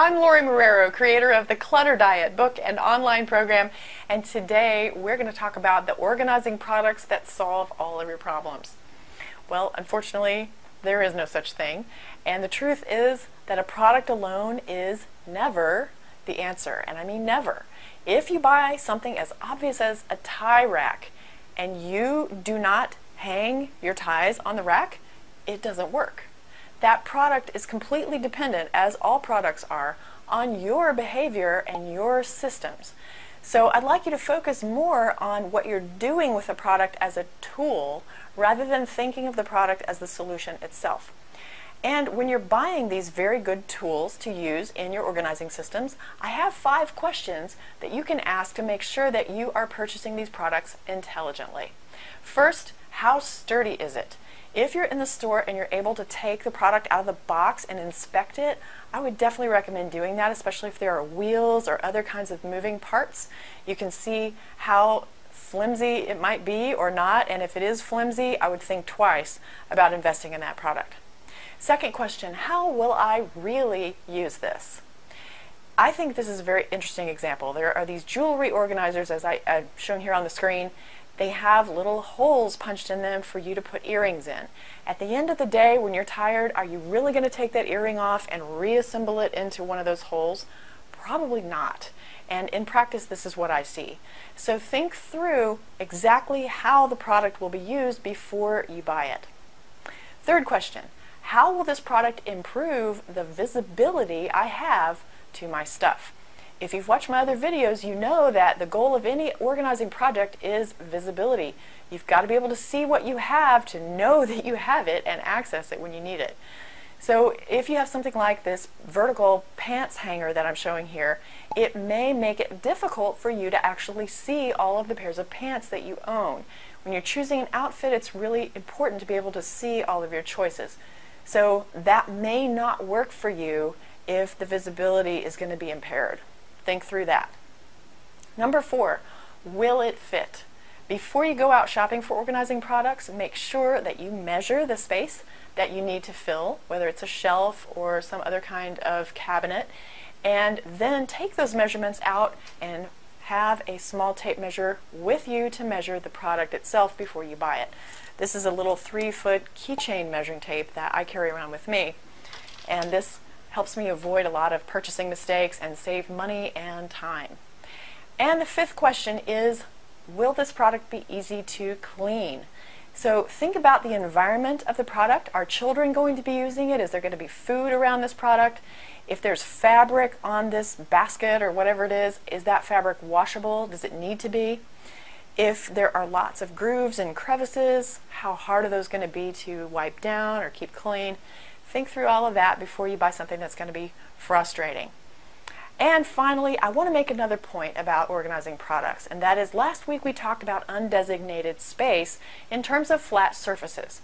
I'm Lorie Marrero, creator of the Clutter Diet book and online program, and today we're going to talk about the organizing products that solve all of your problems. Well, unfortunately, there is no such thing, and the truth is that a product alone is never the answer, and I mean never. If you buy something as obvious as a tie rack and you do not hang your ties on the rack, it doesn't work. That product is completely dependent, as all products are, on your behavior and your systems. So I'd like you to focus more on what you're doing with the product as a tool rather than thinking of the product as the solution itself. And when you're buying these very good tools to use in your organizing systems, I have 5 questions that you can ask to make sure that you are purchasing these products intelligently. First, how sturdy is it? If you're in the store and you're able to take the product out of the box and inspect it, I would definitely recommend doing that, especially if there are wheels or other kinds of moving parts. You can see how flimsy it might be or not, and if it is flimsy, I would think twice about investing in that product. Second question, how will I really use this? I think this is a very interesting example. There are these jewelry organizers, as I've shown here on the screen. They have little holes punched in them for you to put earrings in. At the end of the day, when you're tired, are you really going to take that earring off and reassemble it into one of those holes? Probably not. And in practice, this is what I see. So think through exactly how the product will be used before you buy it. Third question, how will this product improve the visibility I have to my stuff? If you've watched my other videos, you know that the goal of any organizing project is visibility. You've got to be able to see what you have to know that you have it and access it when you need it. So if you have something like this vertical pants hanger that I'm showing here, it may make it difficult for you to actually see all of the pairs of pants that you own. When you're choosing an outfit, it's really important to be able to see all of your choices. So that may not work for you if the visibility is going to be impaired. Think through that. Number 4, will it fit? Before you go out shopping for organizing products, make sure that you measure the space that you need to fill, whether it's a shelf or some other kind of cabinet, and then take those measurements out and have a small tape measure with you to measure the product itself before you buy it. This is a little 3-foot keychain measuring tape that I carry around with me, and this helps me avoid a lot of purchasing mistakes and save money and time. And the 5th question is, will this product be easy to clean? So think about the environment of the product. Are children going to be using it? Is there going to be food around this product? If there's fabric on this basket or whatever it is that fabric washable? Does it need to be? If there are lots of grooves and crevices, how hard are those going to be to wipe down or keep clean? Think through all of that before you buy something that's going to be frustrating. And finally, I want to make another point about organizing products, and that is last week we talked about undesignated space in terms of flat surfaces.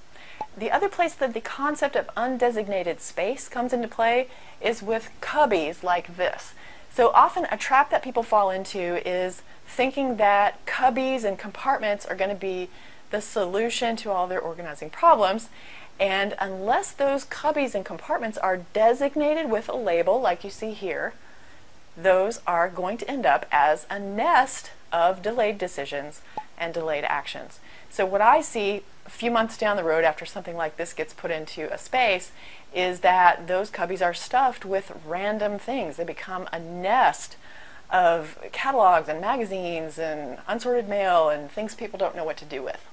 The other place that the concept of undesignated space comes into play is with cubbies like this. So often a trap that people fall into is thinking that cubbies and compartments are going to be the solution to all their organizing problems. And unless those cubbies and compartments are designated with a label like you see here, those are going to end up as a nest of delayed decisions and delayed actions. So what I see a few months down the road after something like this gets put into a space is that those cubbies are stuffed with random things. They become a nest of catalogs and magazines and unsorted mail and things people don't know what to do with.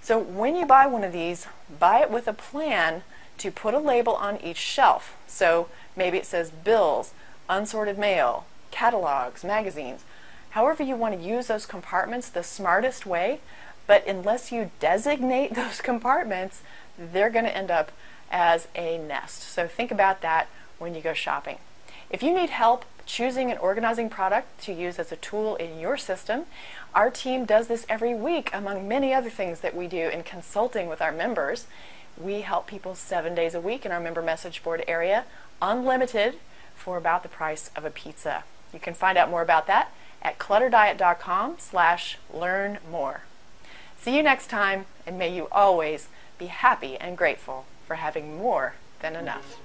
So when you buy one of these, buy it with a plan to put a label on each shelf. So maybe it says bills, unsorted mail, catalogs, magazines. However you want to use those compartments the smartest way, but unless you designate those compartments, they're going to end up as a nest. So think about that when you go shopping. If you need help choosing an organizing product to use as a tool in your system, our team does this every week among many other things that we do in consulting with our members. We help people 7 days a week in our member message board area, unlimited, for about the price of a pizza. You can find out more about that at clutterdiet.com/learn-more. See you next time, and may you always be happy and grateful for having more than enough.